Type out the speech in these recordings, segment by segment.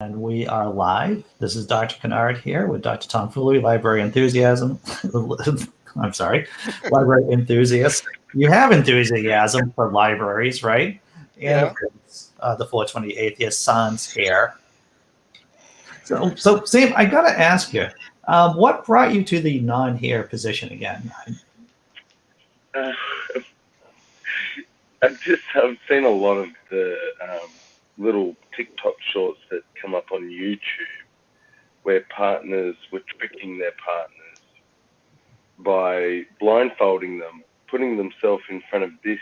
And we are live. This is Dr. Kennard here with Dr. Tom Foley, library enthusiasm. I'm sorry, library enthusiast. You have enthusiasm for libraries, right? And Yeah. of course, the 420 Atheist Sans here. So Sam, I got to ask you, what brought you to the non-hair position again? I've seen a lot of the little TikTok shorts that come up on YouTube where partners were tricking their partners by blindfolding them, putting themselves in front of this,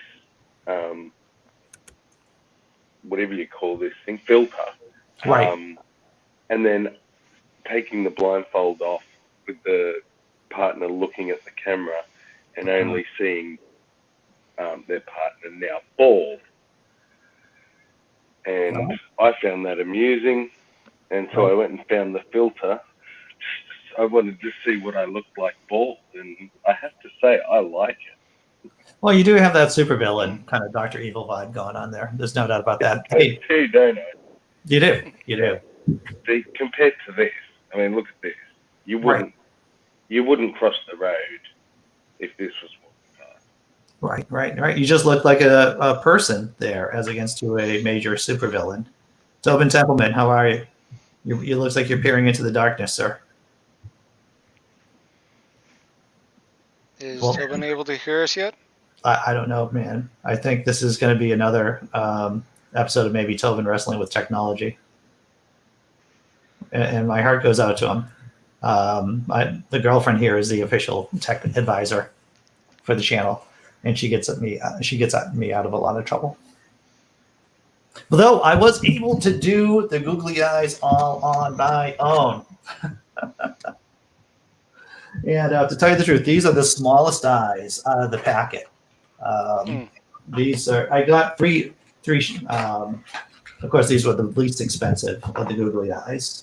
whatever you call this thing, filter, Right. And then taking the blindfold off with the partner looking at the camera and only seeing their partner now bald. And I found that amusing, and so I went and found the filter. I wanted to see what I looked like bald, and I have to say I like it. Well, you do have that supervillain kind of Dr. Evil vibe going on there. There's no doubt about that. I do, don't I? You do. You do. See, compared to this, I mean, look at this. You wouldn't cross the road if this was walking past. Right. You just look like a person there as against to a major supervillain. Tobin Templeman, how are you? You looks like you're peering into the darkness, sir. Is Tobin able to hear us yet? I don't know, man. I think this is going to be another episode of maybe Tobin wrestling with technology. And my heart goes out to him. The girlfriend here is the official tech advisor for the channel, and she gets me out of a lot of trouble. Although I was able to do the googly eyes all on my own. And to tell you the truth, these are the smallest eyes out of the packet. These are, I got three. Of course, these were the least expensive of the googly eyes.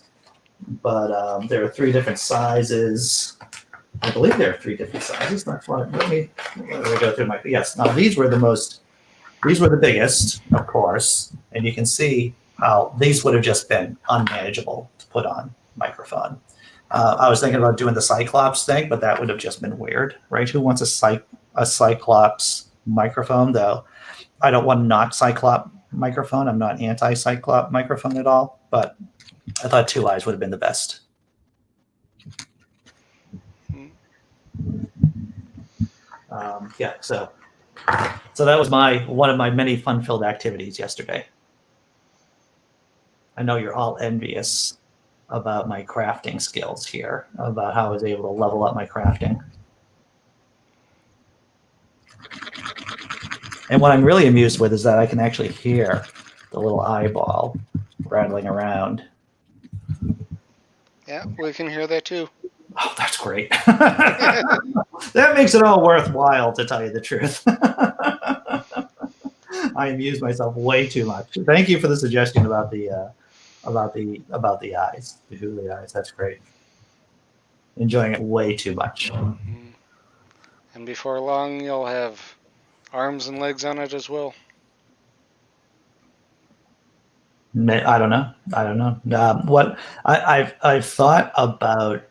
But there are three different sizes. I believe there are three different sizes. That's why. Let me go through my. Yes. Now these were the biggest, of course, and you can see how these would have just been unmanageable to put on microphone. I was thinking about doing the Cyclops thing, but that would have just been weird, right? Who wants a Cyclops microphone, though? I don't want not Cyclops microphone. I'm not anti-Cyclops microphone at all, but I thought two eyes would have been the best. So that was one of my many fun-filled activities yesterday. I know you're all envious about my crafting skills here, about how I was able to level up my crafting. And what I'm really amused with is that I can actually hear the little eyeball rattling around. Yeah, we can hear that too. Oh, that's great. That makes it all worthwhile, to tell you the truth. I amuse myself way too much. Thank you for the suggestion about the eyes, the googly eyes. That's great. Enjoying it way too much. And before long, you'll have arms and legs on it as well. I don't know. What I've thought about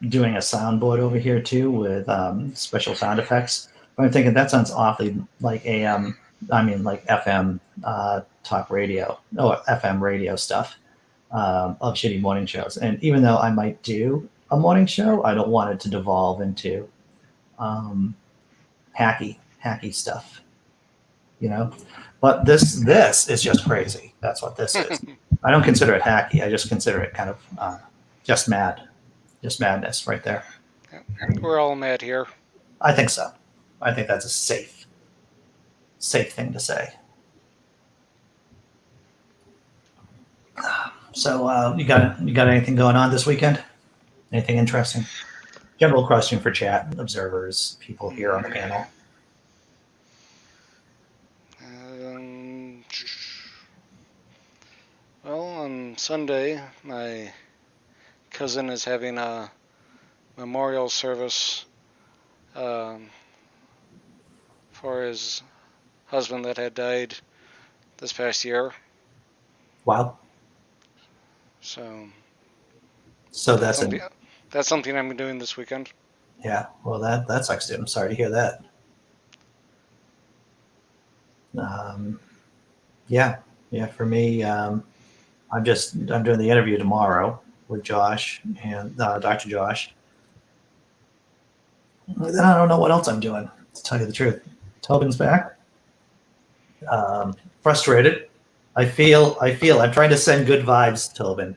doing a soundboard over here too with special sound effects. But I'm thinking that sounds awfully like AM. I mean, like FM talk radio, FM radio stuff of shitty morning shows. And even though I might do a morning show, I don't want it to devolve into hacky stuff, you know. But this is just crazy. That's what this is. I don't consider it hacky. I just consider it kind of just madness right there. We're all mad here. I think so. I think that's a safe thing to say. So you got anything going on this weekend? Anything interesting? General question for chat observers, people here on the panel. Well, on Sunday, my cousin is having a memorial service for his husband that had died this past year. Wow. So That's that's something I'm doing this weekend. yeah. Well, that sucks, dude. I'm sorry to hear that. Yeah. For me, I'm doing the interview tomorrow with Josh and Dr. Josh. Then I don't know what else I'm doing, to tell you the truth. Tobin's back. Frustrated. I feel I'm trying to send good vibes, Tobin,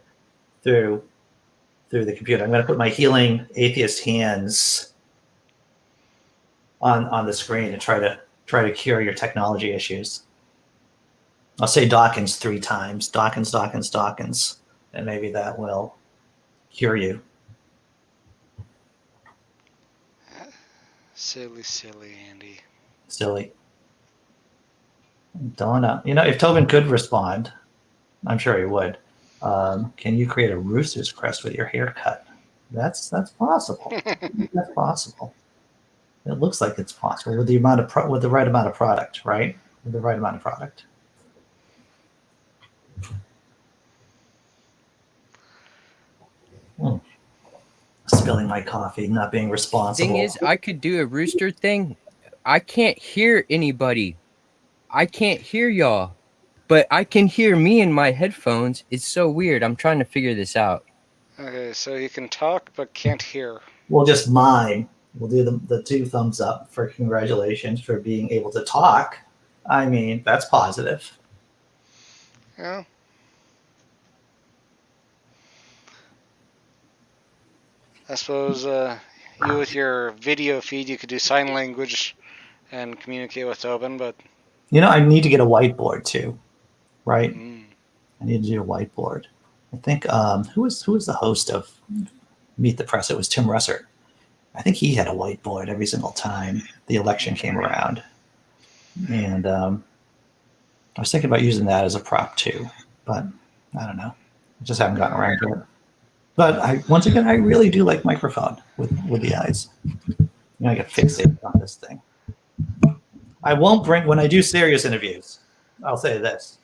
through the computer. I'm going to put my healing atheist hands on the screen and try to cure your technology issues. I'll say Dawkins 3 times. Dawkins, Dawkins, Dawkins. And maybe that will cure you. Silly Andy. Silly. Don't know. If Tobin could respond, I'm sure he would. Can you create a rooster's crest with your haircut? That's possible. That's possible. It looks like it's possible with the right amount of product, right? With the right amount of product. Spilling my coffee, not being responsible. Thing is, I could do a rooster thing. I can't hear anybody. I can't hear y'all, but I can hear me in my headphones. It's so weird. I'm trying to figure this out. Okay, so you can talk but can't hear. We'll just mime. We'll do the 2 thumbs up for congratulations for being able to talk. I mean, that's positive. Yeah. I suppose you with your video feed, you could do sign language and communicate with Tobin, but... I need to get a whiteboard too, right? I need to do a whiteboard. I think, who was the host of Meet the Press? It was Tim Russert. I think he had a whiteboard every single time the election came around. And I was thinking about using that as a prop too, but I don't know. I just haven't gotten around to it. But once again, I really do like microphone with the eyes. I get fixated on this thing. I won't bring, when I do serious interviews, I'll say this.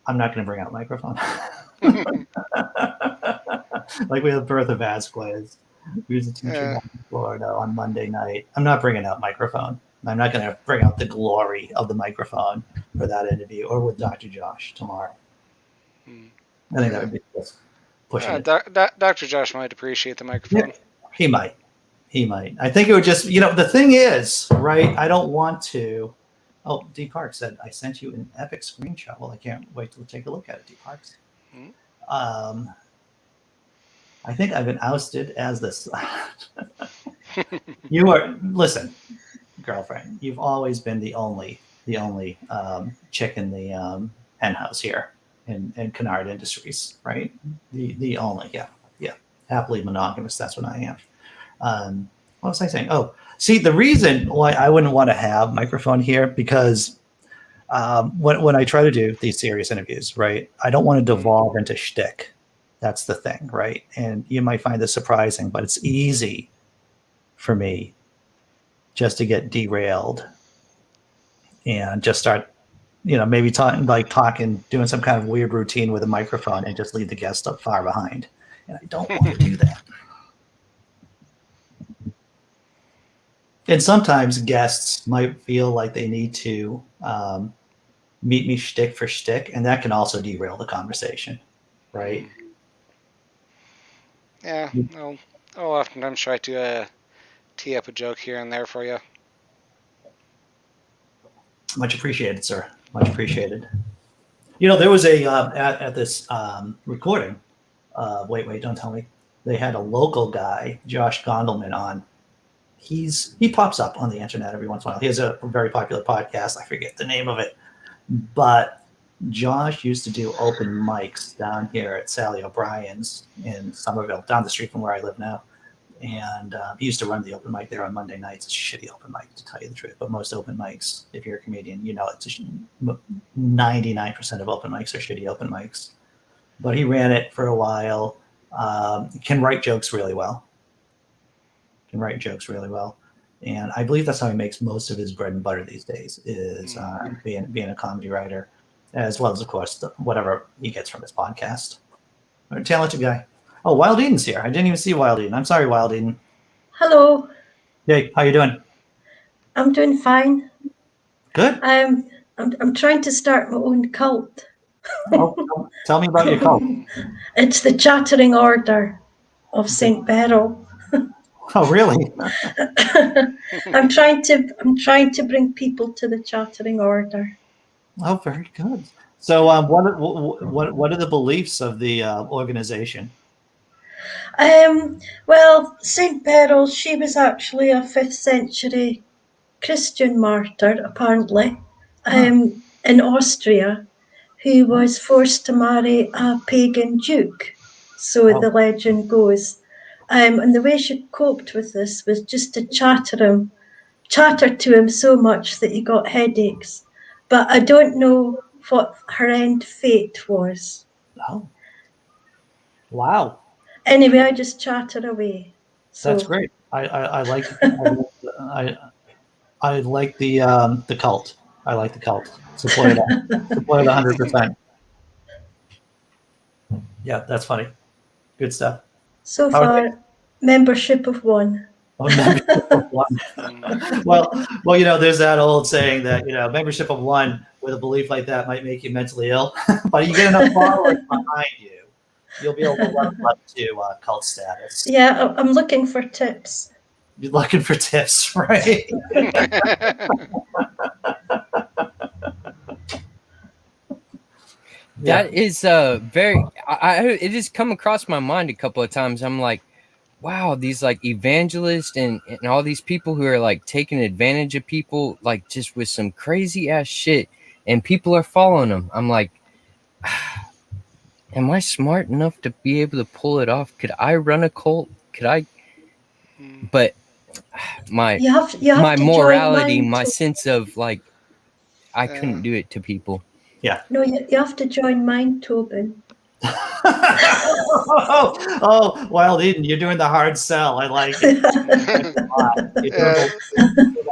I'm not going to bring out microphone. Like we have Bertha Vasquez, who's a teacher in Florida on Monday night. I'm not bringing out microphone. I'm not going to bring out the glory of the microphone for that interview or with Dr. Josh tomorrow. I think that would be just pushing it. Dr. Josh might appreciate the microphone. Yeah, he might. I think it would just, the thing is, right, I don't want to. Oh, D. Parks said, I sent you an epic screenshot. Well, I can't wait to take a look at it, D. Parks. I think I've been ousted as this. Listen, girlfriend, you've always been the only chick in the hen house here in Kennard Industries, right? The only, yeah. Happily monogamous, that's what I am. What was I saying? Oh, see, the reason why I wouldn't want to have microphone here, because when I try to do these serious interviews, right, I don't want to devolve into shtick. That's the thing, right? And you might find this surprising, but it's easy for me just to get derailed and just start, maybe talking, doing some kind of weird routine with a microphone and just leave the guest up far behind. And I don't want to do that. And sometimes guests might feel like they need to meet me shtick for shtick, and that can also derail the conversation, right? Yeah, I'll oftentimes try to tee up a joke here and there for you. Much appreciated, sir. Much appreciated. There was a at this recording. Wait, don't tell me. They had a local guy, Josh Gondelman, on. He pops up on the internet every once in a while. He has a very popular podcast. I forget the name of it, but Josh used to do open mics down here at Sally O'Brien's in Somerville, down the street from where I live now. And he used to run the open mic there on Monday nights. It's a shitty open mic, to tell you the truth. But most open mics, if you're a comedian, it's 99% of open mics are shitty open mics. But he ran it for a while. Can write jokes really well. And I believe that's how he makes most of his bread and butter these days, is being a comedy writer. as well as, of course, whatever he gets from his podcast. A talented guy. Oh, Wildeden's here. I didn't even see Wildeden. I'm sorry, Wildeden. Hello, Hey, how you doing? I'm doing fine. Good. I'm trying to start my own cult. Oh, tell me about your cult. It's the Chattering Order of St. Beryl. Oh, really? I'm trying to bring people to the Chattering Order. Oh, very good. So, what are the beliefs of the organization? Well, St. Beryl, she was actually a 5th century Christian martyr, apparently, in Austria, who was forced to marry a pagan duke. So the legend goes. And the way she coped with this was just to chatter to him so much that he got headaches. But I don't know what her end fate was. Oh, wow. Anyway, I just chatted away. So That's great. I like I like the cult. I like the cult. Support it. Support it 100%. Yeah, that's funny. Good stuff. So How are far, membership of 1. Oh, membership of 1. Well, there's that old saying that membership of 1 with a belief like that might make you mentally ill, but you get enough followers behind you, you'll be able to run up to cult status. Yeah, I'm looking for tips. You're looking for tips, right? That is very. It has come across my mind a couple of times. I'm like, wow, these like evangelists and all these people who are like taking advantage of people, like just with some crazy ass shit, and people are following them. I'm like, am I smart enough to be able to pull it off? Could I run a cult? Could I? But my You have to morality, join my mine sense of like, I couldn't do it to people. Yeah. No, you have to join mine, Tobin. oh, Wildeden, you're doing the hard sell. I like it. You're doing the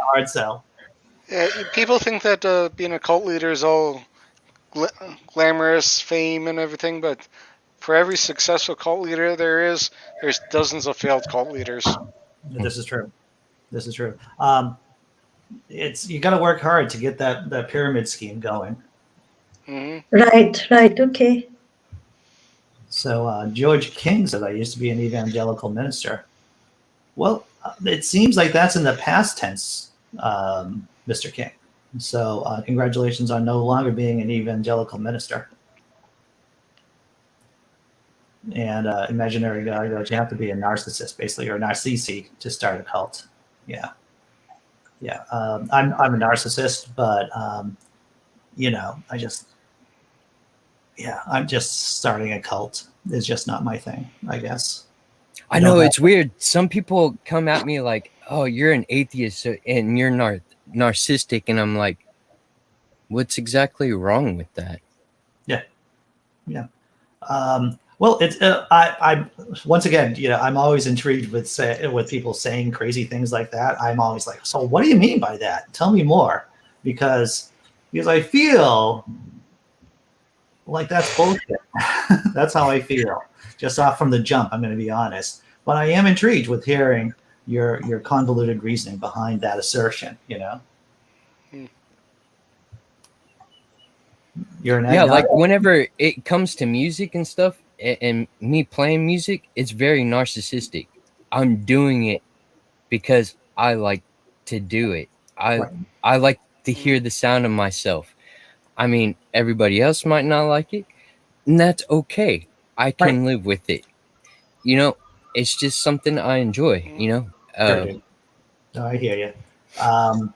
hard sell. Yeah, people think that being a cult leader is all glamorous fame and everything, but for every successful cult leader there's dozens of failed cult leaders. This is true. This is true. You got to work hard to get that pyramid scheme going. Mm-hmm. Right. Okay. So George King said, I used to be an evangelical minister. Well, it seems like that's in the past tense, Mr. King. So congratulations on no longer being an evangelical minister. And imaginary guy goes, you have to be a narcissist, basically, or a narcissi to start a cult. Yeah. I'm a narcissist, but I'm just starting a cult. It's just not my thing, I guess. I know it's weird. Some people come at me like, "Oh, you're an atheist and you're narcissistic," and I'm like, "What's exactly wrong with that?" Yeah. Well, it's I once again, I'm always intrigued with people saying crazy things like that. I'm always like, so what do you mean by that? Tell me more, because I feel like that's bullshit. That's how I feel, just off from the jump. I'm going to be honest, but I am intrigued with hearing your convoluted reasoning behind that assertion. You're an yeah, like whenever it comes to music and stuff, and me playing music, it's very narcissistic. I'm doing it because I like to do it. I like to hear the sound of myself. I mean, everybody else might not like it, and that's okay. I can live with it. It's just something I enjoy. No, I hear you. And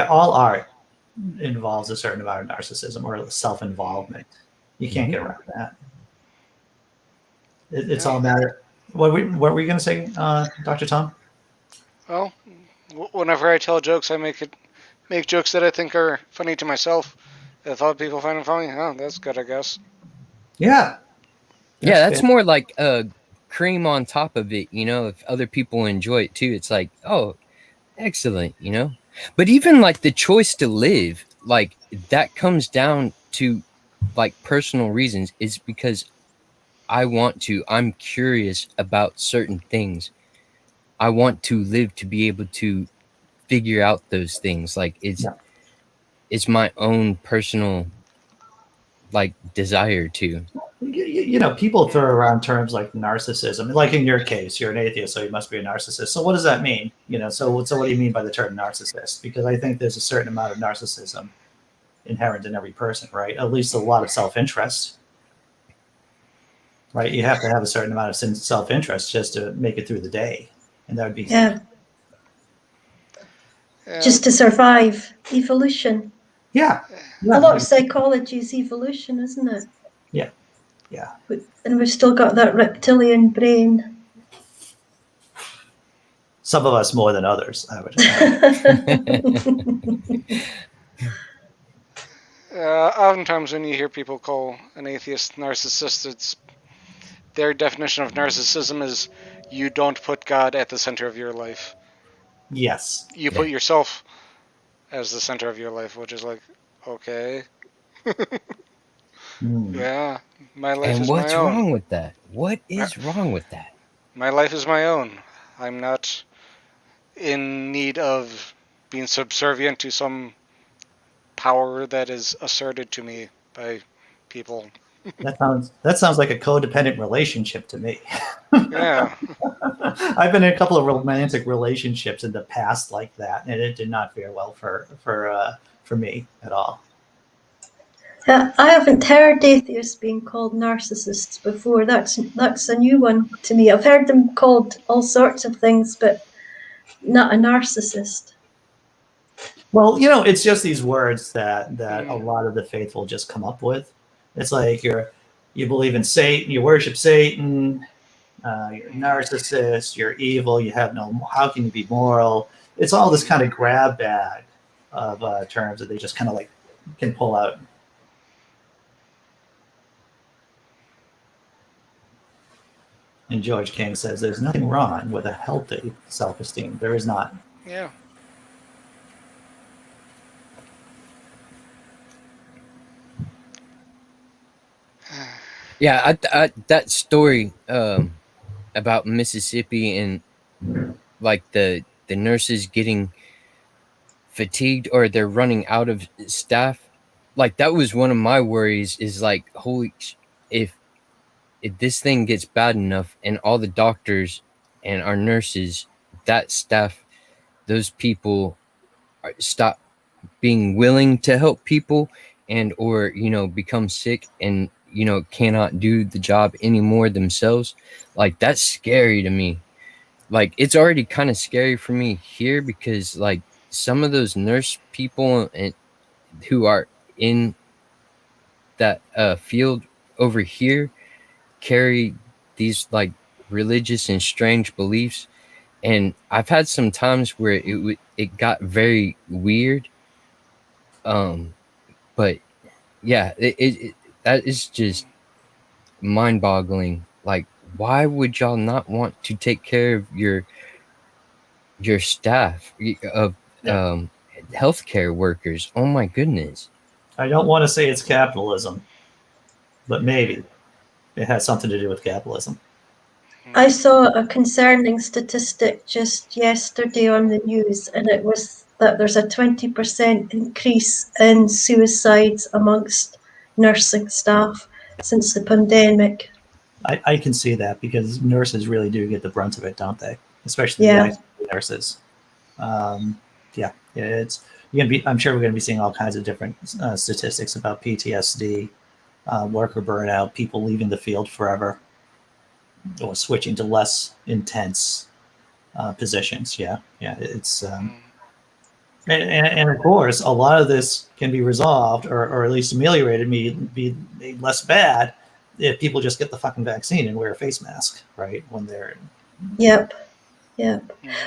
all art involves a certain amount of narcissism or self-involvement. You can't get around that. It's all matter. What were you going to say, Dr. Tom? Well, whenever I tell jokes, I make jokes that I think are funny to myself. If other people find them funny, oh, that's good, I guess. Yeah. That's more like cream on top of it. If other people enjoy it too, it's like, oh, excellent. But even like the choice to live, like that comes down to like personal reasons. It's because I'm curious about certain things. I want to live to be able to figure out those things. Like it's my own personal like desire to. You know, people throw around terms like narcissism. Like in your case, you're an atheist, so you must be a narcissist. So what does that mean? You know, so what do you mean by the term narcissist? Because I think there's a certain amount of narcissism inherent in every person, right? At least a lot of self-interest, right? You have to have a certain amount of self-interest just to make it through the day, and that would be just to survive. Evolution. Yeah. A lot of psychology is evolution, isn't it? Yeah. And we've still got that reptilian brain. Some of us more than others, I would Oftentimes when you hear people call an atheist narcissist, their definition of narcissism is you don't put God at the center of your life. Yes. You put yourself as the center of your life, which is like, okay. Yeah, my life and is my own. what's wrong with that? What is wrong with that? My life is my own. I'm not in need of being subservient to some power that is asserted to me by people. That sounds like a codependent relationship to me. Yeah. I've been in a couple of romantic relationships in the past like that, and it did not fare well for me at all. I haven't heard atheists being called narcissists before. That's a new one to me. I've heard them called all sorts of things, but not a narcissist. Well, you know, it's just these words that a lot of the faithful just come up with. It's like you believe in Satan, you worship Satan, you're a narcissist, you're evil, how can you be moral? It's all this kind of grab bag of terms that they just kind of like can pull out. And George King says there's nothing wrong with a healthy self-esteem. There is not. Yeah. Yeah, that story about Mississippi and like the nurses getting fatigued or they're running out of staff, like that was one of my worries. Is like, if this thing gets bad enough and all the doctors and our nurses, that staff, those people stop being willing to help people and or become sick and cannot do the job anymore themselves, like that's scary to me. Like it's already kind of scary for me here because like some of those nurse people and who are in that field over here carry these like religious and strange beliefs, and I've had some times where it got very weird. But yeah, it that is just mind-boggling. Like, why would y'all not want to take care of your staff of healthcare workers? Oh my goodness! I don't want to say it's capitalism, but maybe it has something to do with capitalism. I saw a concerning statistic just yesterday on the news, and it was that there's a 20% increase in suicides amongst nursing staff since the pandemic. I can see that because nurses really do get the brunt of it, don't they? Especially the ICU nurses. I'm sure we're going to be seeing all kinds of different statistics about PTSD, worker burnout, people leaving the field forever, or switching to less intense positions. Yeah, it's and of course a lot of this can be resolved or at least ameliorated, be made less bad if people just get the fucking vaccine and wear a face mask, right? When they're Yep.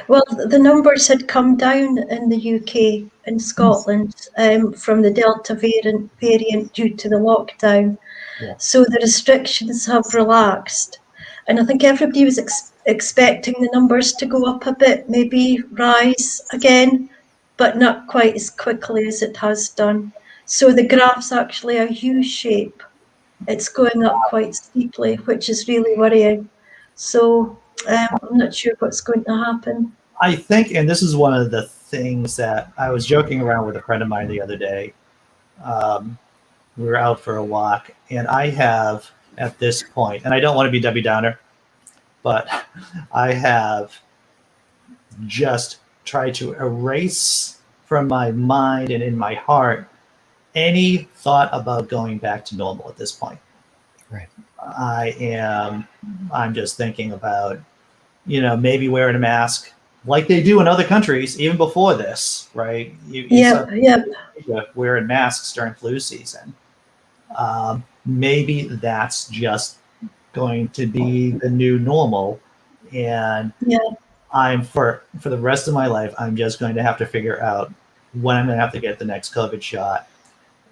Well, the numbers had come down in the UK and Scotland from the Delta variant due to the lockdown. Yeah. So the restrictions have relaxed. And I think everybody was expecting the numbers to go up a bit, maybe rise again. but not quite as quickly as it has done. So the graph's actually a U shape. It's going up quite steeply, which is really worrying. So I'm not sure what's going to happen. I think, and this is one of the things that I was joking around with a friend of mine the other day. We were out for a walk, and I have at this point, and I don't want to be Debbie Downer, but I have just tried to erase from my mind and in my heart any thought about going back to normal at this point. Right. I'm just thinking about, maybe wearing a mask like they do in other countries, even before this, right? Yeah. Wearing masks during flu season. Maybe that's just going to be the new normal. And I'm for the rest of my life, I'm just going to have to figure out when I'm going to have to get the next COVID shot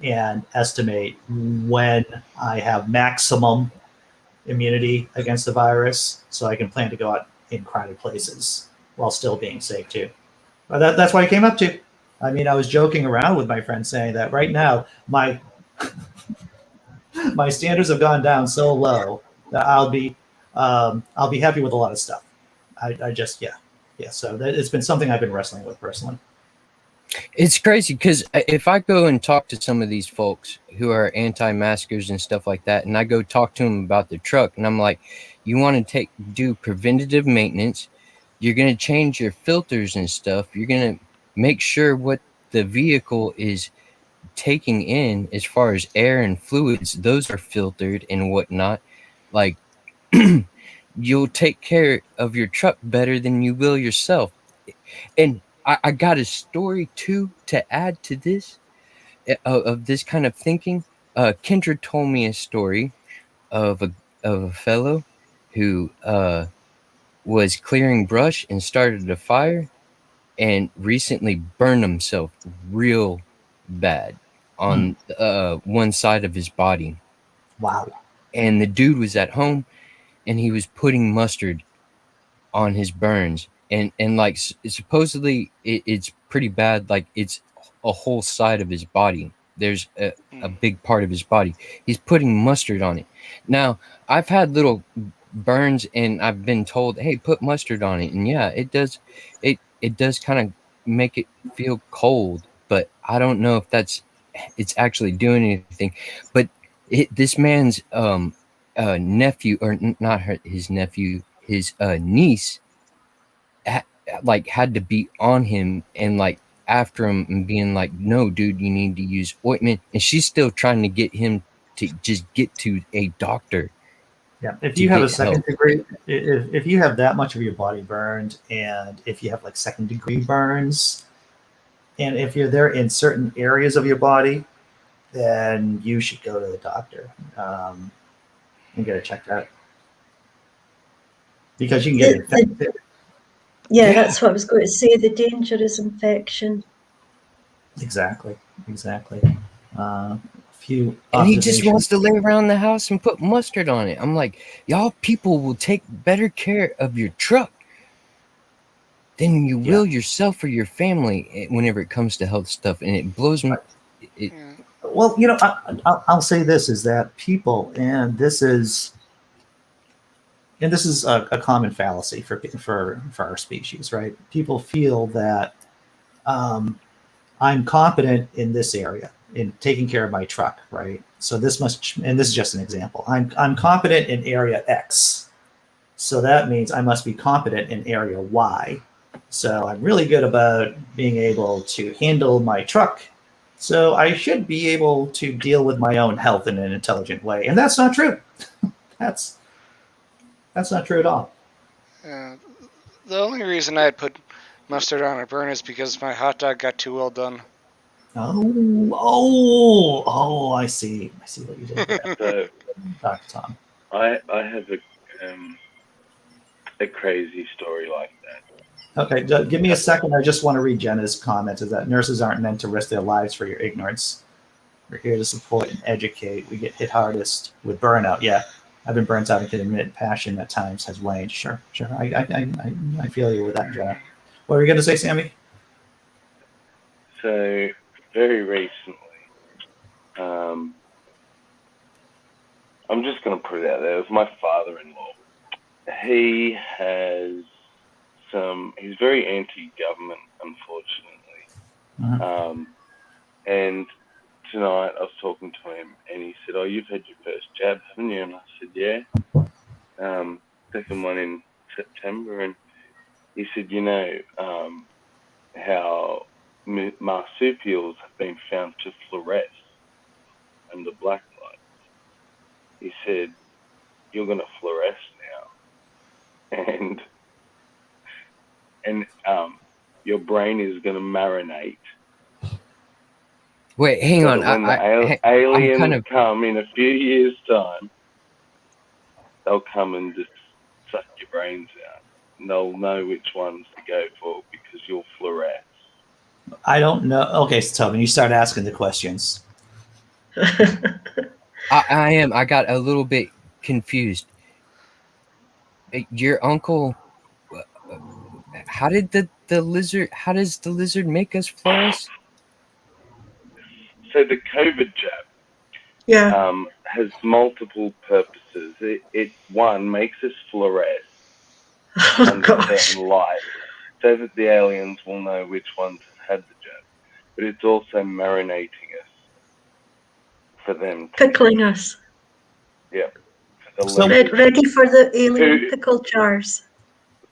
and estimate when I have maximum immunity against the virus, so I can plan to go out in crowded places while still being safe too. But that's what I came up to. I mean, I was joking around with my friends saying that right now my my standards have gone down so low that I'll be happy with a lot of stuff. I just So it's been something I've been wrestling with personally. It's crazy because if I go and talk to some of these folks who are anti-maskers and stuff like that, and I go talk to them about the truck, and I'm like, you want to do preventative maintenance, you're going to change your filters and stuff, you're going to make sure what the vehicle is taking in as far as air and fluids, those are filtered and whatnot. Like, you'll take care of your truck better than you will yourself. And I got a story too to add to this of this kind of thinking. Kendra told me a story of a fellow who was clearing brush and started a fire and recently burned himself real bad on one side of his body. Wow. And the dude was at home and he was putting mustard on his burns. And like supposedly it's pretty bad. Like it's a whole side of his body. There's a big part of his body. He's putting mustard on it. Now, I've had little burns and I've been told, hey, put mustard on it. And yeah, it does kind of make it feel cold, but I don't know if it's actually doing anything. But this man's nephew, or not his nephew, his niece, had to be on him and like after him and being like, no, dude, you need to use ointment. And she's still trying to get him to just get to a doctor. Yeah, if you have a second degree, if you have that much of your body burned, and if you have like second degree burns, and if you're there in certain areas of your body, then you should go to the doctor and get it checked out, because you can get infected. Yeah, that's what I was going to say. The danger is infection. Exactly. And he just wants to lay around the house and put mustard on it. I'm like, y'all people will take better care of your truck than you will yourself or your family whenever it comes to health stuff. And it blows me. Well, I'll say this is that people, and this is a common fallacy for our species, right? People feel that I'm competent in this area, in taking care of my truck, right? So this is just an example. I'm competent in area X, so that means I must be competent in area Y. So I'm really good about being able to handle my truck, so I should be able to deal with my own health in an intelligent way. And that's not true. That's not true at all. The only reason I'd put mustard on a burn is because my hot dog got too well done. Oh! I see what you did there. So, Dr. Tom. I have a crazy story like that. Okay, give me a second. I just want to read Jenna's comment, is that nurses aren't meant to risk their lives for your ignorance. We're here to support and educate. We get hit hardest with burnout. Yeah, I've been burnt out and can admit passion at times has waned. Sure. I feel you with that, Jenna. What were you going to say, Sammy? So very recently, I'm just going to put it out there. It was my father-in-law. He has he's very anti-government, unfortunately. And tonight I was talking to him, and he said, "Oh, you've had your first jab, haven't you?" And I said, "Yeah." Second one in September, and he said, "You know how marsupials have been found to fluoresce under black light." He said, "You're going to fluoresce now, and your brain is going to marinate." Wait, hang So on. that when the aliens kind of come in a few years' time, they'll come and just suck your brains out. And they'll know which ones to go for because you'll fluoresce. I don't know. Okay, so Tobin, you start asking the questions. I am. I got a little bit confused. Your uncle, how did the lizard? How does the lizard make us fluoresce? So the COVID jab has multiple purposes. It one makes us fluoresce under certain light, so that the aliens will know which ones have had the jab. But it's also marinating us for them. Pickling us. Yeah. Ready for the alien pickle jars.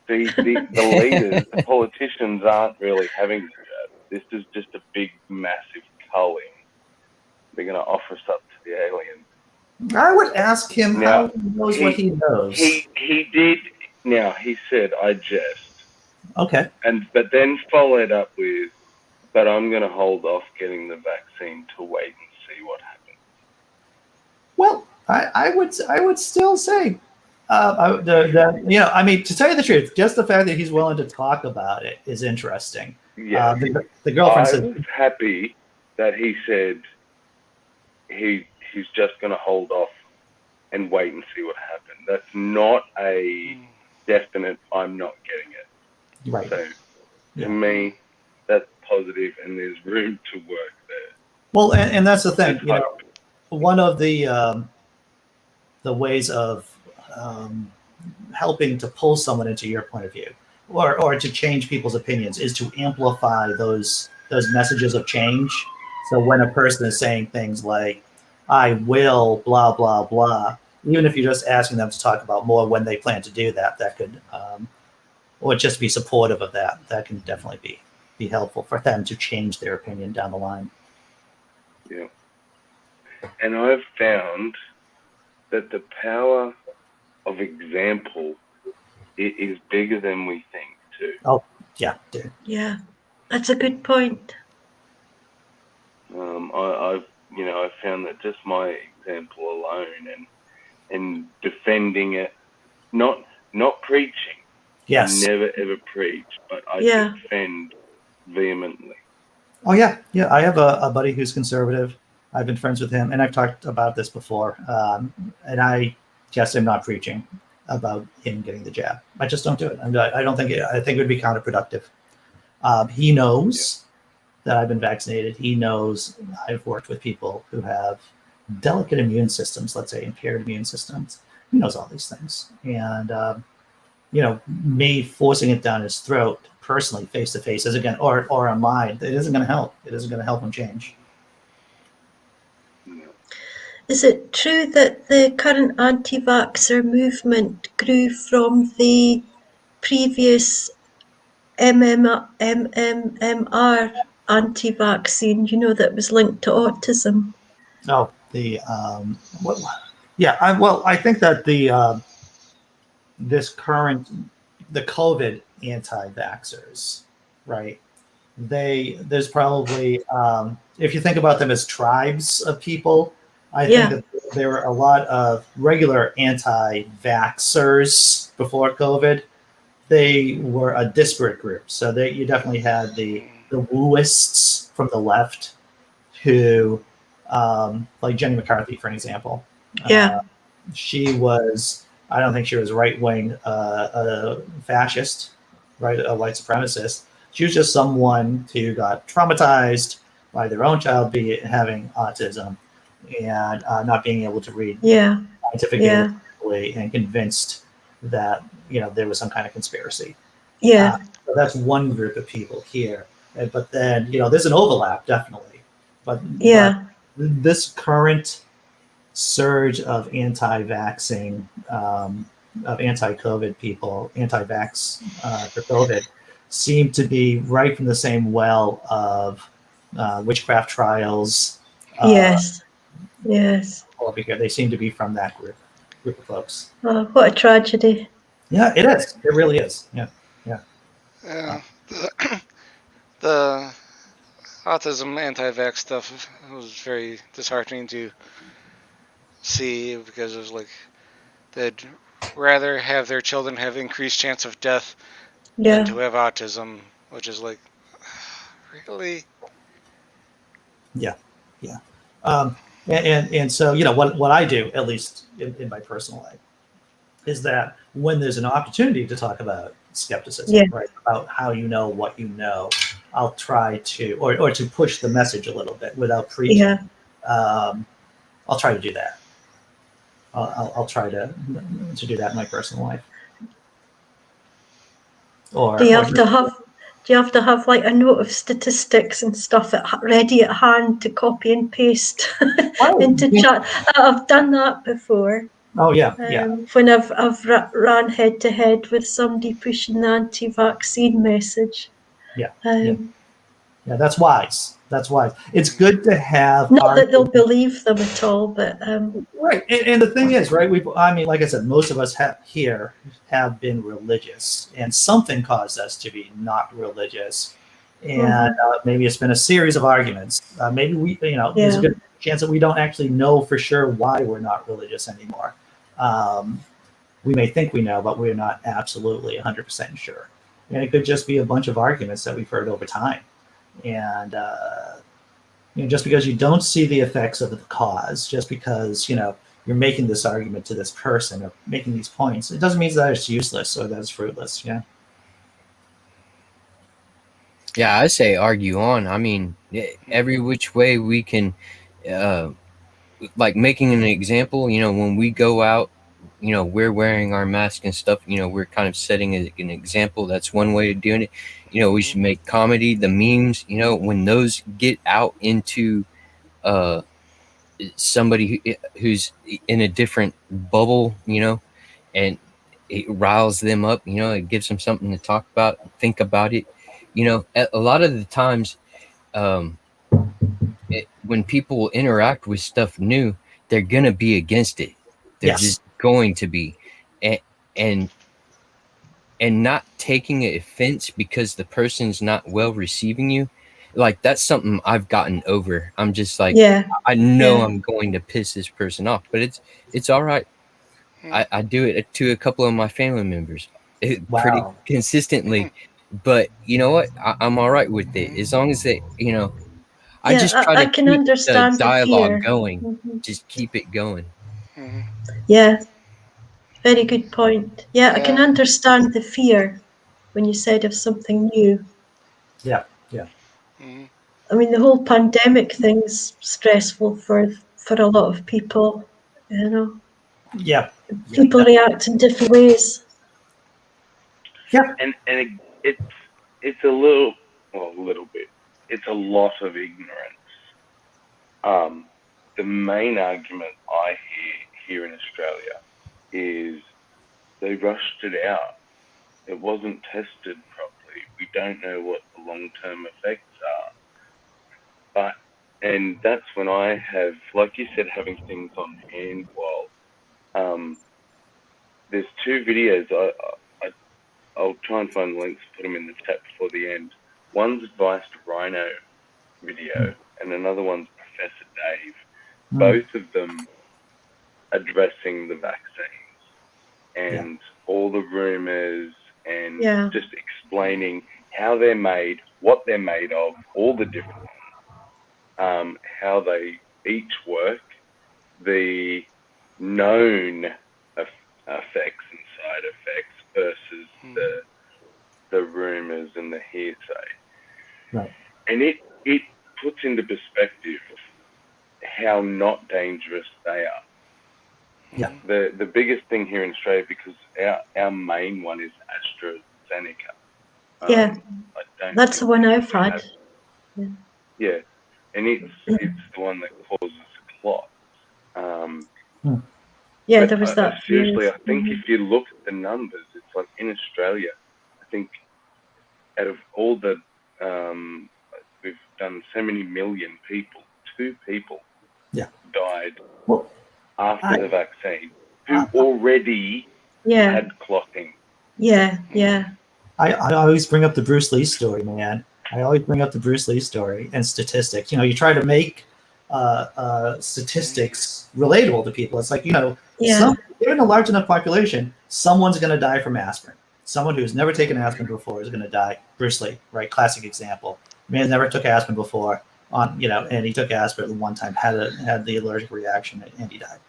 The leaders, the politicians aren't really having the jab. This is just a big, massive culling. They're going to offer us up to the aliens. I would ask him how he knows what he knows. He did. Now, he said, "I jest." Okay. But then followed up with, "But I'm going to hold off getting the vaccine to wait and see what happens." Well, I would still say, I mean, to tell you the truth, just the fact that he's willing to talk about it is interesting. Yeah. The girlfriend said, I was happy that he said he's just going to hold off and wait and see what happens. That's not a definite, I'm not getting it. Right. So to me, that's positive, and there's room to work there. Well, and that's the thing. You know, one of the ways of helping to pull someone into your point of view, or to change people's opinions, is to amplify those messages of change. So when a person is saying things like, "I will," blah, blah, blah, even if you're just asking them to talk about more when they plan to do that, that could, or just be supportive of that can definitely be helpful for them to change their opinion down the line. Yeah. And I've found that the power of example is bigger than we think too. Oh, yeah, dude. Yeah, that's a good point. I've found that just my example alone and defending it, not preaching. Yes. I never ever preach, but I defend vehemently. Oh yeah. I have a buddy who's conservative. I've been friends with him, and I've talked about this before. And I just am not preaching about him getting the jab. I just don't do it. I don't think I think it would be counterproductive. He knows that I've been vaccinated. He knows I've worked with people who have delicate immune systems, let's say impaired immune systems. He knows all these things. And, me forcing it down his throat personally, face to face, or online, it isn't going to help. It isn't going to help him change. Is it true that the current anti-vaxxer movement grew from the previous MMR anti-vaccine, that was linked to autism? Oh, I think that the COVID anti-vaxxers, right? There's probably, if you think about them as tribes of people, I think that there were a lot of regular anti-vaxxers before COVID. They were a disparate group. So you definitely had the wooists from the left who, like Jenny McCarthy, for an example. She was, I don't think she was right-wing fascist, right, a white supremacist. She was just someone who got traumatized by their own child having autism and not being able to read Yeah. scientific Yeah. data and convinced that there was some kind of conspiracy. Yeah. So that's one group of people here. But then there's an overlap definitely. But this current surge of anti-vaxxing, of anti-COVID people, anti-vax for COVID, seem to be right from the same well of witchcraft trials. Yes. Yes. Over here, they seem to be from that group of folks. Oh, what a tragedy. Yeah, it is. It really is. Yeah. Yeah. The autism anti-vax stuff was very disheartening to see, because it was like they'd rather have their children have increased chance of death than to have autism, which is like, really? Yeah. And so what I do, at least in my personal life, is that when there's an opportunity to talk about skepticism, right, about how what you know, I'll try to or to push the message a little bit without preaching. I'll try to do that. I'll try to do that in my personal life. Do you have to have like a note of statistics and stuff ready at hand to copy and paste into chat? I've done that before. Oh yeah, when I've ran head to head with somebody pushing the anti-vaccine message. Yeah, that's wise. That's wise. It's good to have. Not that they'll believe them at all, but right. And the thing is, right? Like I said, most of us have been religious, and something caused us to be not religious, and maybe it's been a series of arguments. Maybe there's a good chance that we don't actually know for sure why we're not religious anymore. We may think we know, but we're not absolutely 100% sure. And it could just be a bunch of arguments that we've heard over time. And just because you don't see the effects of the cause, just because you're making this argument to this person or making these points, it doesn't mean that it's useless or that it's fruitless. Yeah, I say argue on. I mean, every which way we can, like making an example. When we go out, we're wearing our mask and stuff. We're kind of setting an example. That's one way of doing it. We should make comedy, the memes. When those get out into somebody who's in a different bubble, and it riles them up. It gives them something to talk about, think about it. A lot of the times, when people interact with stuff new, they're gonna be against it. They're just going to be, and not taking offense because the person's not well receiving you. Like, that's something I've gotten over. I'm just like, I know I'm going to piss this person off, but it's all right. I do it to a couple of my family members pretty consistently. But you know what? I'm all right with it as long as they, I just try to can keep understand the dialogue fear. going. Just keep it going. Yeah, very good point. Yeah, I can understand the fear when you said of something new. Yeah. I mean, the whole pandemic thing's stressful for a lot of people. People react in different ways. Yeah, and it's a little bit. It's a lot of ignorance. The main argument I hear here in Australia is they rushed it out. It wasn't tested properly. We don't know what the long-term effects are. And that's when I have, like you said, having things on hand while there's two videos. I'll try and find links, put them in the chat before the end. One's Advice to Rhino video, and another one's Professor Dave. Both of them addressing the vaccines and all the rumors and just explaining how they're made, what they're made of, all the different ones, how they each work, the known effects and side effects versus the rumors rumours and the hearsay. Right. And it puts into perspective how not dangerous they are. Yeah. The biggest thing here in Australia, because our main one is AstraZeneca. Yeah, that's the one I've had. Yeah, and it's the one that causes clots. Yeah, there was that. Seriously, I think if you look at the numbers, it's like in Australia, I think out of all the, we've done so many million people, 2 people died after the vaccine who already had clotting. Yeah. I always bring up the Bruce Lee story, man. I always bring up the Bruce Lee story and statistics. You try to make statistics relatable to people. It's like, given a large enough population, someone's going to die from aspirin. Someone who's never taken aspirin before is going to die. Bruce Lee, right? Classic example. Man never took aspirin before, and he took aspirin one time, had the allergic reaction, and he died.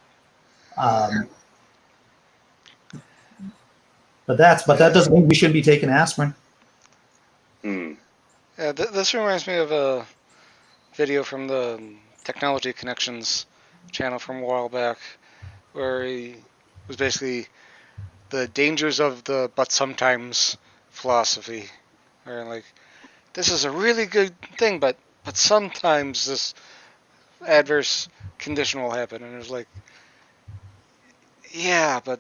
But that doesn't mean we shouldn't be taking aspirin. Yeah, this reminds me of a video from the Technology Connections channel from a while back, where he was basically the dangers of the but sometimes philosophy. Or like, this is a really good thing, but sometimes this adverse condition will happen. And it was like, yeah, but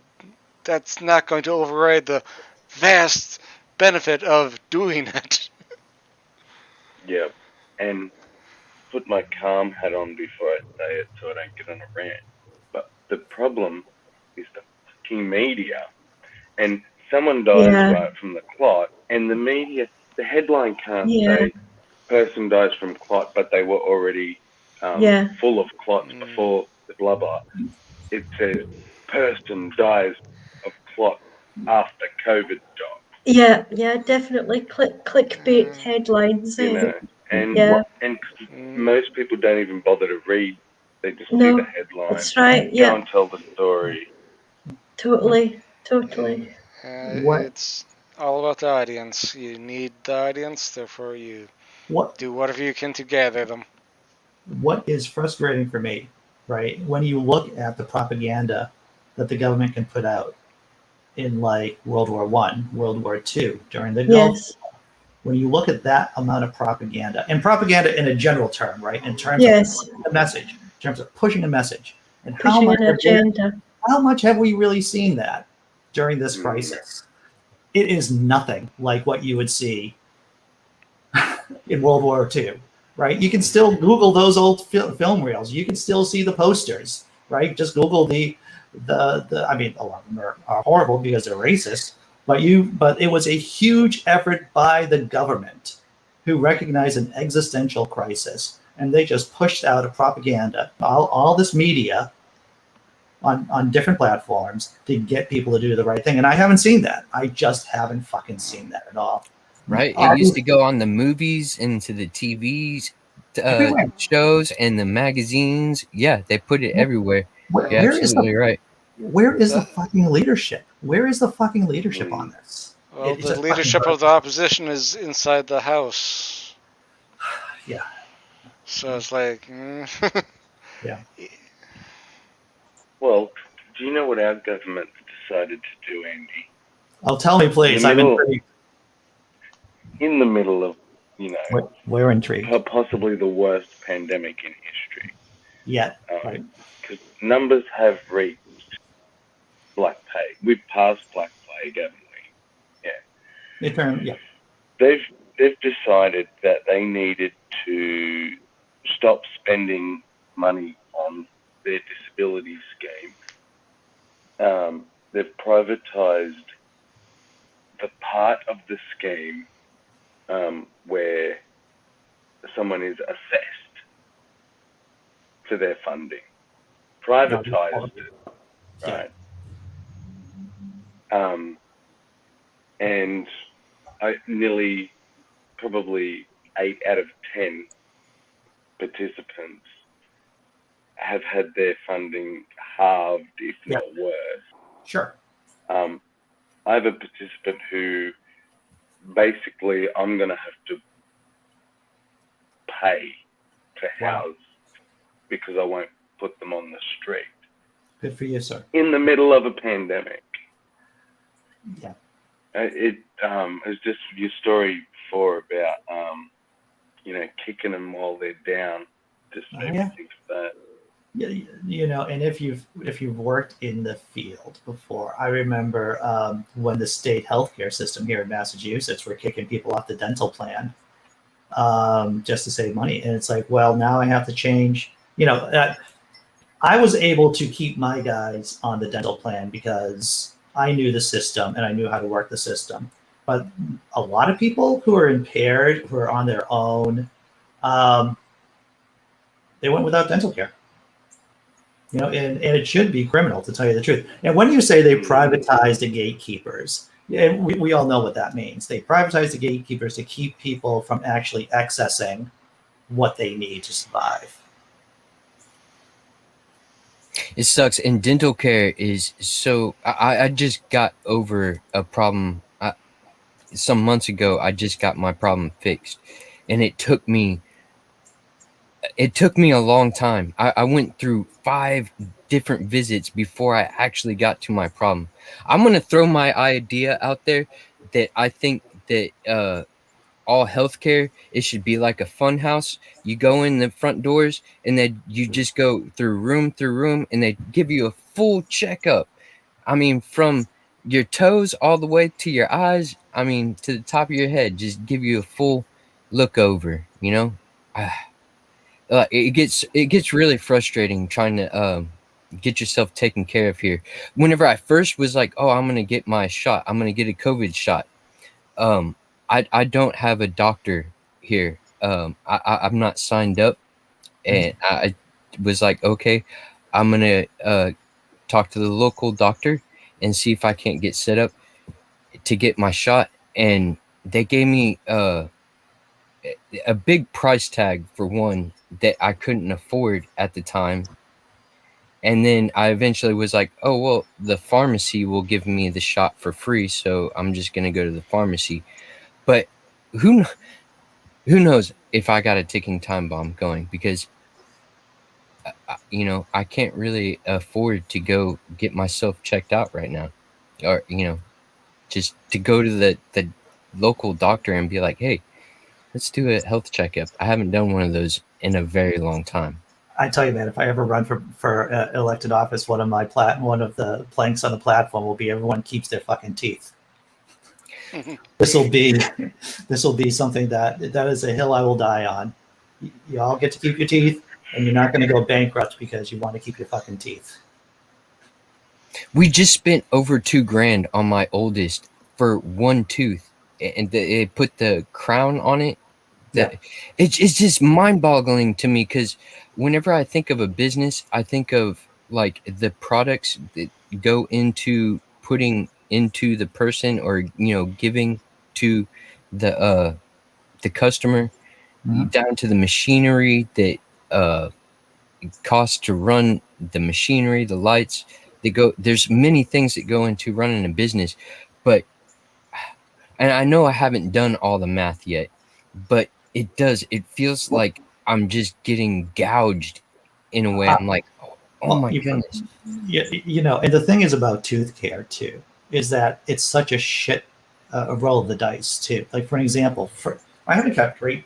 that's not going to override the vast benefit of doing it. Yeah, and put my calm hat on before I say it so I don't get on a rant. But the problem is the fucking media. And someone dies right from the clot, and the media, the headline can't say person dies from clot, but they were already full of clots before the blah blah. It says person dies of clot after COVID jab. Yeah, definitely. Clickbait headlines. And most people don't even bother to read. They just see the headline. That's right. Go and tell the story. Totally. It's all about the audience. You need the audience, therefore you do whatever you can to gather them. What is frustrating for me, right, when you look at the propaganda that the government can put out in like World War I, World War II, during the Gulf War, when you look at that amount of propaganda, and propaganda in a general term, right, in terms of pushing a message, in terms of pushing a message, and pushing an agenda. How much have we really seen that during this crisis? It is nothing like what you would see in World War II, right? You can still Google those old film reels. You can still see the posters, right? Just Google the I mean, a lot of them are horrible because they're racist, but it was a huge effort by the government who recognized an existential crisis, and they just pushed out a propaganda, all this media on different platforms to get people to do the right thing. And I haven't seen that. I just haven't fucking seen that at all. Right. It used to go on the movies and to the TVs, shows and the magazines. Yeah, they put it everywhere. You're absolutely right. Where is the fucking leadership? Where is the fucking leadership on this? Well, the leadership of the opposition is inside the House. Yeah. So it's like... Yeah. Well, do you know what our government decided to do, Andy? Oh, tell me, please. I'm intrigued. In the middle of, we're intrigued. Possibly the worst pandemic in history. Yeah, right. Because numbers have reached Black Plague. We've passed Black Plague, haven't we? Yeah. They've decided that they needed to stop spending money on their disability scheme. They've privatized the part of the scheme where someone is assessed for their funding. Privatized it, right? And nearly, probably 8 out of 10 participants have had their funding halved, if not worse. Sure. I have a participant who basically I'm going to have to pay to house because I won't put them on the street. Good for you, sir. In the middle of a pandemic. Yeah. It was just your story before about, you know, kicking them while they're down. Just made me think of that. Yeah, you know, and if you've worked in the field before, I remember when the state healthcare system here in Massachusetts were kicking people off the dental plan just to save money, and it's like, well, now I have to change. You know, I was able to keep my guys on the dental plan because I knew the system and I knew how to work the system. But a lot of people who are impaired, who are on their own, they went without dental care. You know, and it should be criminal, to tell you the truth. And when you say they privatized the gatekeepers, we all know what that means. They privatized the gatekeepers to keep people from actually accessing what they need to survive. It sucks. And dental care is so... I just got over a problem. Some months ago, I just got my problem fixed. And it took me a long time. I went through 5 different visits before I actually got to my problem. I'm going to throw my idea out there that I think that all healthcare, it should be like a fun house. You go in the front doors and then you just go through room, and they give you a full checkup. I mean, from your toes all the way to your eyes, I mean, to the top of your head, just give you a full look over, you know? It gets really frustrating trying to get yourself taken care of here. Whenever I first was like, oh, I'm going to get my shot. I'm going to get a COVID shot. I don't have a doctor here. I'm not signed up. And I was like, okay, I'm going to talk to the local doctor and see if I can't get set up to get my shot. And they gave me a big price tag for one that I couldn't afford at the time. And then I eventually was like, oh, well, the pharmacy will give me the shot for free, so I'm just going to go to the pharmacy. But who knows if I got a ticking time bomb going, because, you know, I can't really afford to go get myself checked out right now. Or, you know, just to go to the local doctor and be like, hey, let's do a health checkup. I haven't done one of those in a very long time. I tell you, man, if I ever run for elected office, one of the planks on the platform will be everyone keeps their fucking teeth. This will be something that is a hill I will die on. You all get to keep your teeth, and you're not going to go bankrupt because you want to keep your fucking teeth. We just spent over $2,000 on my oldest for one tooth, and they put the crown on it. It's just mind-boggling to me, because whenever I think of a business, I think of like the products that go into putting into the person, or, you know, giving to the customer, down to the machinery that costs to run the machinery, the lights. There's many things that go into running a business, and I know I haven't done all the math yet, but it feels like I'm just getting gouged in a way. I'm like, oh my goodness. You know, and the thing is about tooth care too, is that it's such a shit a roll of the dice too. Like, for an example, I haven't kept great,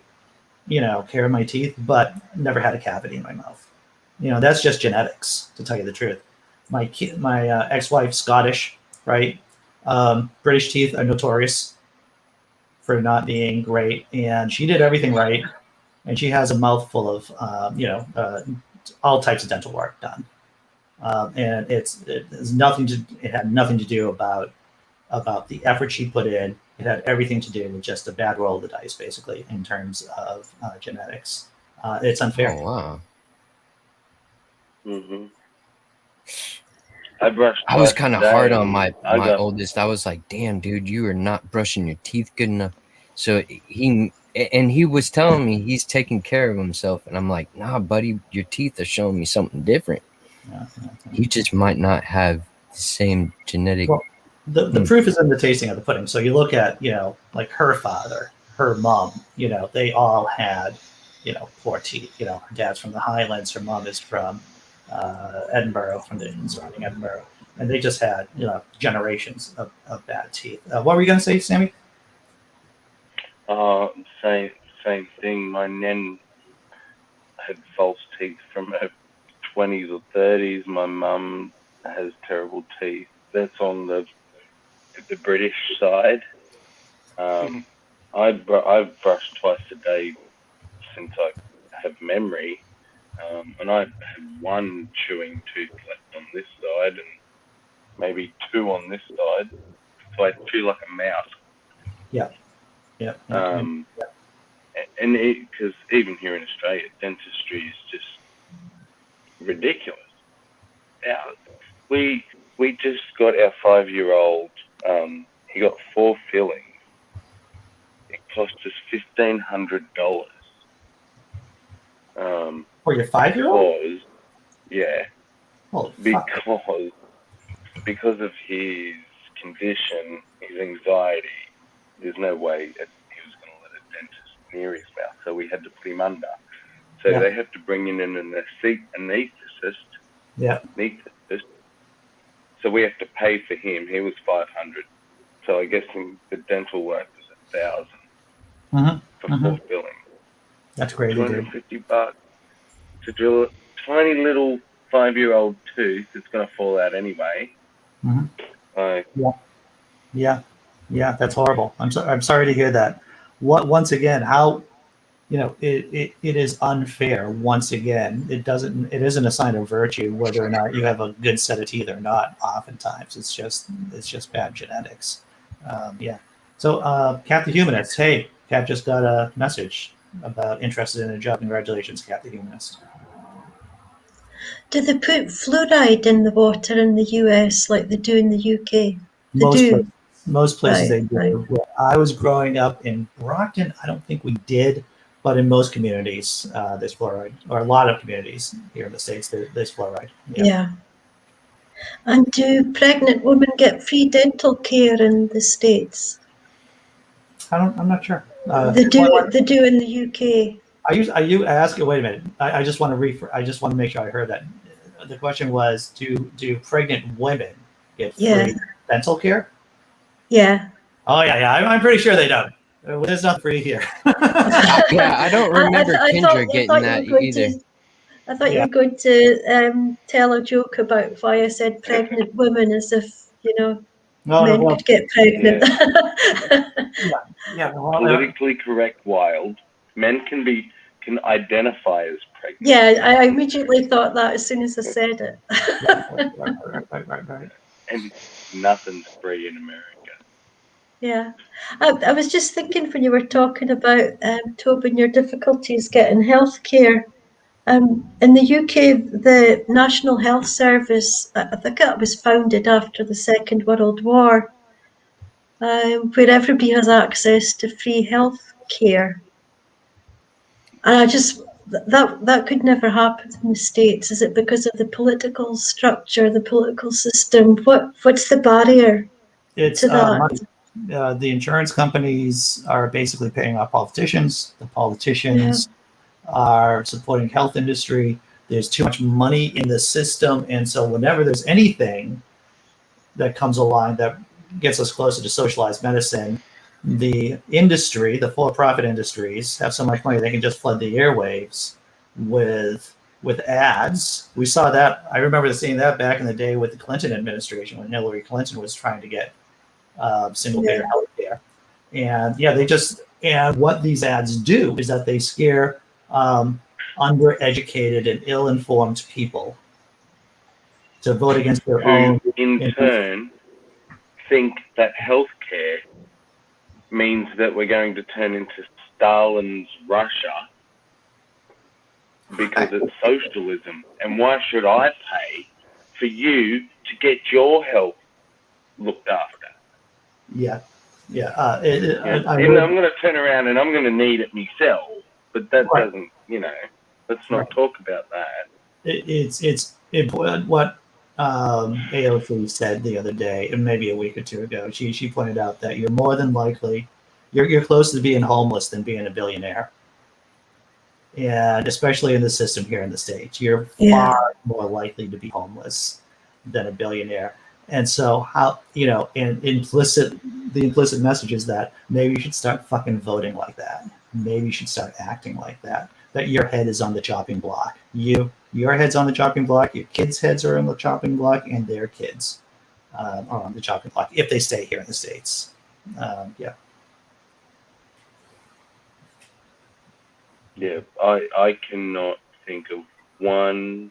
you know, care of my teeth, but never had a cavity in my mouth. You know, that's just genetics, to tell you the truth. My ex-wife's Scottish, right? British teeth are notorious for not being great, and she did everything right, and she has a mouthful of all types of dental work done, and it had nothing to do about the effort she put in. It had everything to do with just a bad roll of the dice, basically, in terms of genetics. It's unfair. Oh, wow. Mm-hmm. I was kind of hard on my oldest. I was like, damn, dude, you are not brushing your teeth good enough. So he was telling me he's taking care of himself, and I'm like, nah, buddy, your teeth are showing me something different. Yeah. You just might not have the same genetic the proof is in the tasting of the pudding. So you look at, like her father, her mom, they all had, poor teeth. Her dad's from the Highlands, her mom is from Edinburgh, from the surrounding Edinburgh, and they just had, generations of bad teeth. What were you going to say, Sammy? Same thing. My nan had false teeth from her 20s or 30s. My mum has terrible teeth. That's on the British side. I've brushed twice a day since I have memory, and I've had one chewing tooth left on this side and maybe two on this side. So I chew like a mouse. Yeah. And because even here in Australia, dentistry is just ridiculous. Yeah, we just got our 5-year-old. He got 4 fillings. It cost us $1,500. For your 5-year-old? Yeah. Oh, because of his condition, his anxiety, there's no way he was going to let a dentist near his mouth, so we had to put him under. So they have to bring in an anaesthetist. Yeah. So we have to pay for him. He was $500. So I guess the dental work was $1,000 for 4 fillings. That's crazy, dude. $250 to drill a tiny little 5-year-old tooth that's going to fall out anyway. Yeah, that's horrible. I'm sorry to hear that. Once again, how it is unfair. Once again, it isn't a sign of virtue whether or not you have a good set of teeth or not. Oftentimes, it's just bad genetics. So, Cap the Humanist. Hey, Cap just got a message about interested in a job. Congratulations, Cap the Humanist. Do they put fluoride in the water in the US like they do in the UK? Most places they do. Right. When I was growing up in Brockton, I don't think we did, but in most communities, there's fluoride, or a lot of communities here in the States, there's fluoride. Yeah. And do pregnant women get free dental care in the States? I'm not sure. They do in the UK. Are you asking? Wait a minute. I just want to make sure I heard that. The question was, do pregnant women get free dental care? Yeah. Oh yeah. I'm pretty sure they don't. There's nothing free here. Yeah, I don't remember Kendra getting that either. I thought you were going to tell a joke about why I said pregnant women, as if men could get pregnant. Politically correct, wild. Men can identify as pregnant. Yeah, I immediately thought that as soon as I said it. Right. And nothing's free in America. Yeah. I was just thinking when you were talking about, Tobin, your difficulties getting health care. In the UK, the National Health Service, I think that was founded after the Second World War, where everybody has access to free health care. And that could never happen in the States. Is it because of the political structure, the political system? What's the barrier to that? Money. The insurance companies are basically paying off politicians. The politicians are supporting health industry. There's too much money in the system, and so whenever there's anything that comes along that gets us closer to socialized medicine, the industry, the for-profit industries, have so much money they can just flood the airwaves with ads. We saw that. I remember seeing that back in the day with the Clinton administration when Hillary Clinton was trying to get single-payer health care. And what these ads do is that they scare undereducated and ill-informed people to vote against their own. In turn, think that healthcare means that we're going to turn into Stalin's Russia because it's socialism. And why should I pay for you to get your health looked after? I'm going to turn around and I'm going to need it myself, but that doesn't, let's not talk about that. It's important. What AOC said the other day, and maybe a week or two ago, she pointed out that you're more than likely, you're closer to being homeless than being a billionaire. And especially in the system here in the States, you're far more likely to be homeless than a billionaire. And so how, and the implicit message is that maybe you should start fucking voting like that. Maybe you should start acting like that your head is on the chopping block. Your head's on the chopping block, your kids' heads are on the chopping block, and their kids are on the chopping block if they stay here in the States. Yeah. Yeah, I cannot think of one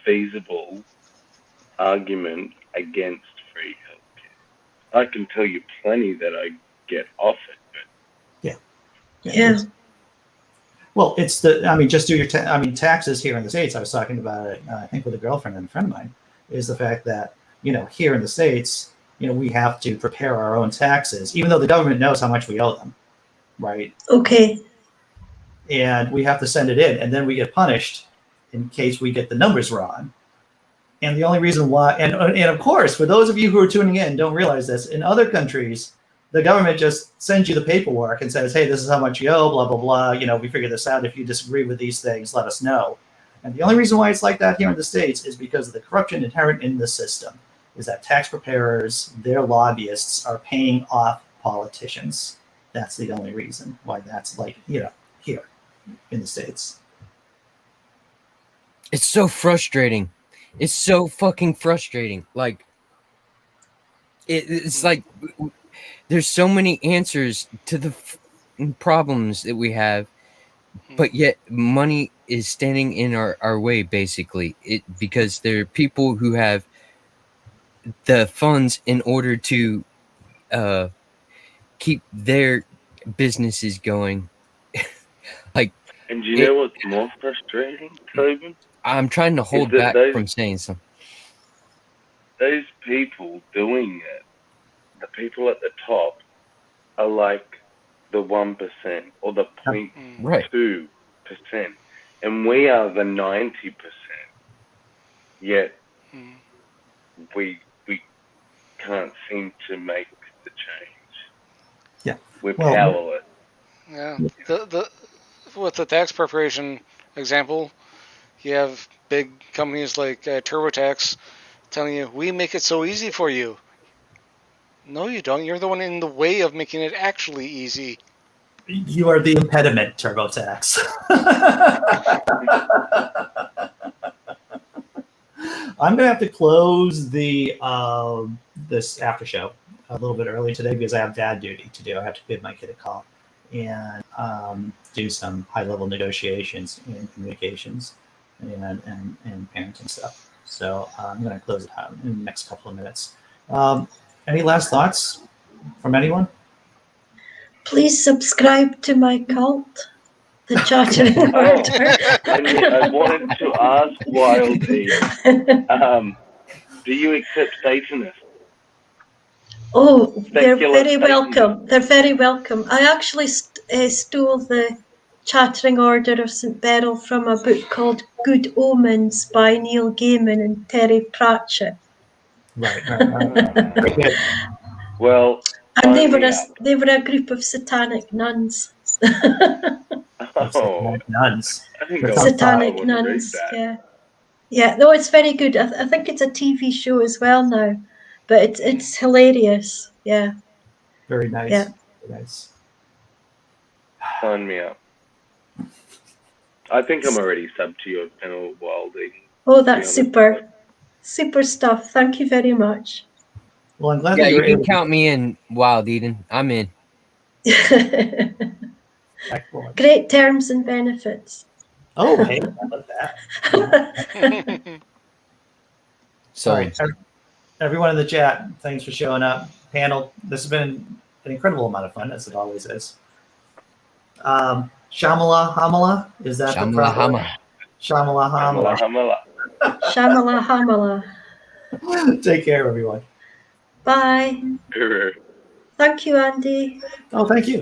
feasible argument against free healthcare. I can tell you plenty that I get offered, but Yeah. Well, it's just do your taxes here in the States. I was talking about it, I think, with a girlfriend and a friend of mine, is the fact that, here in the States, we have to prepare our own taxes, even though the government knows how much we owe them, right? Okay. And we have to send it in, and then we get punished in case we get the numbers wrong. And the only reason why, and of course, for those of you who are tuning in, don't realize this, in other countries, the government just sends you the paperwork and says, hey, this is how much you owe, blah, blah, blah. We figured this out. If you disagree with these things, let us know. And the only reason why it's like that here in the States is because of the corruption inherent in the system, is that tax preparers, their lobbyists, are paying off politicians. That's the only reason why that's like, here in the States. It's so frustrating. It's so fucking frustrating. Like, it's like there's so many answers to the problems that we have, but yet money is standing in our way, basically. Because there are people who have the funds in order to keep their businesses going. And you know what's more frustrating, Tobin? I'm trying to hold back from saying something. Those people doing it, the people at the top, are like the 1% or the 0.2%. And we are the 90%. Yet we can't seem to make the change. Yeah. We're powerless. Yeah. With the tax preparation example, you have big companies like TurboTax telling you, we make it so easy for you. No, you don't. You're the one in the way of making it actually easy. You are the impediment, TurboTax. I'm going to have to close the this after show a little bit early today because I have dad duty to do. I have to give my kid a call and do some high-level negotiations and communications and parenting stuff. So I'm going to close it out in the next couple of minutes. Any last thoughts from anyone? Please subscribe to my cult, the Chattering Order. I wanted to ask Wildeden, do you accept Satanists? Oh, they're Secular very welcome. They're very welcome. I actually stole the Chattering Order of St. Beryl from a book called Good Omens by Neil Gaiman and Terry Pratchett. Right. Well, and they were a group of satanic nuns. Nuns. Satanic nuns. Yeah. No, it's very good. I think it's a TV show as well now, but it's hilarious. Yeah. Very nice. Yeah. Very nice. Sign me up. I think I'm already subbed to your channel, Wildeden. Oh, that's super. Super stuff. Thank you very much. Well, I'm glad that you can count me in, Wildeden. I'm in. Great terms and benefits. Oh, hey, I love that. Sorry. Everyone in the chat, thanks for showing up. Panel, this has been an incredible amount of fun, as it always is. Shamala Hamala, is that the proper? Shamala Hamala. Shamala Hamala. Take care, everyone. Bye. Thank you, Andy. Oh, thank you.